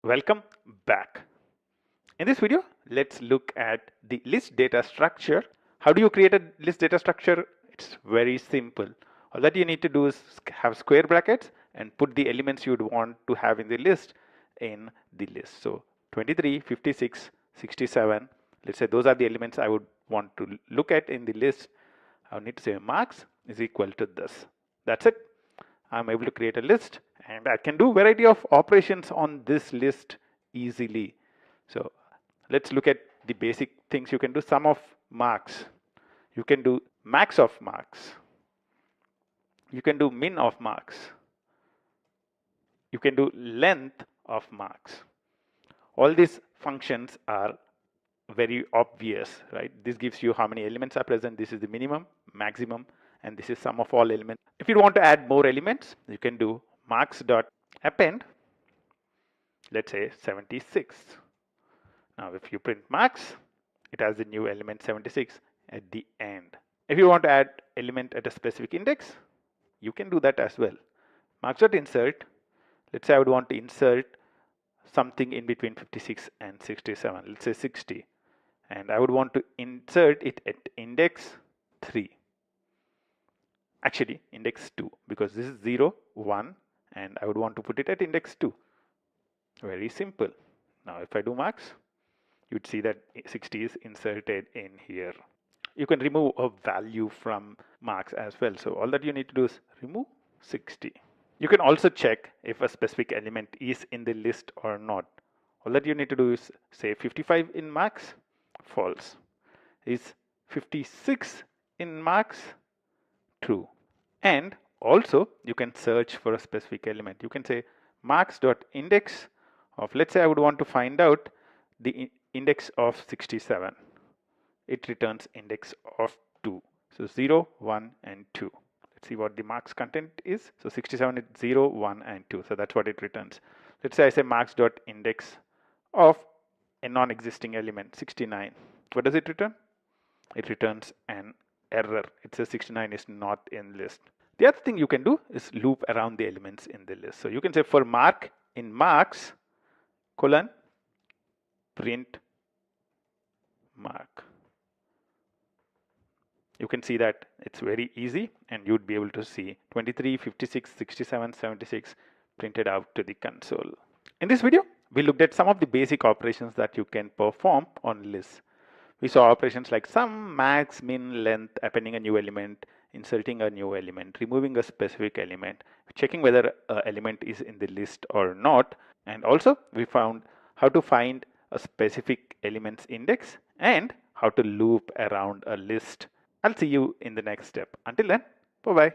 Welcome back. In this video, let's look at the list data structure. How do you create a list data structure? It's very simple. All that you need to do is have square brackets and put the elements you'd want to have in the list in the list. So 23, 56, 67, let's say those are the elements I would want to look at in the list. I would need to say marks is equal to this. That's it. I'm able to create a list and I can do variety of operations on this list easily. So let's look at the basic things you can do. Sum of marks. You can do max of marks. You can do min of marks. You can do length of marks. All these functions are very obvious, right? This gives you how many elements are present. This is the minimum, maximum, and this is sum of all elements. If you want to add more elements, you can do marks.append, let's say 76. Now if you print marks, it has the new element 76 at the end. If you want to add element at a specific index, you can do that as well. Marks.insert, let's say I would want to insert something in between 56 and 67, let's say 60, and I would want to insert it at index 3. Actually index 2, because this is 0, 1, and I would want to put it at index 2. Very simple. Now if I do marks, you'd see that 60 is inserted in here. You can remove a value from marks as well. So all that you need to do is remove 60. You can also check if a specific element is in the list or not. All that you need to do is say 55 in marks, false. Is 56 in marks, true. And also you can search for a specific element. You can say marks.index of, let's say I would want to find out the index of 67. It returns index of 2. So 0, 1, and 2. Let's see what the marks content is. So 67 is 0, 1, and 2. So that's what it returns. Let's say I say marks.index of a non-existing element, 69. What does it return? It returns an error. It says 69 is not in list. The other thing you can do is loop around the elements in the list. So you can say for mark in marks, colon, print mark. You can see that it's very easy and you'd be able to see 23, 56, 67, 76 printed out to the console. In this video, we looked at some of the basic operations that you can perform on lists. We saw operations like sum, max, min, length, appending a new element, inserting a new element, removing a specific element, checking whether an element is in the list or not. And also we found how to find a specific element's index and how to loop around a list. I'll see you in the next step. Until then, bye-bye.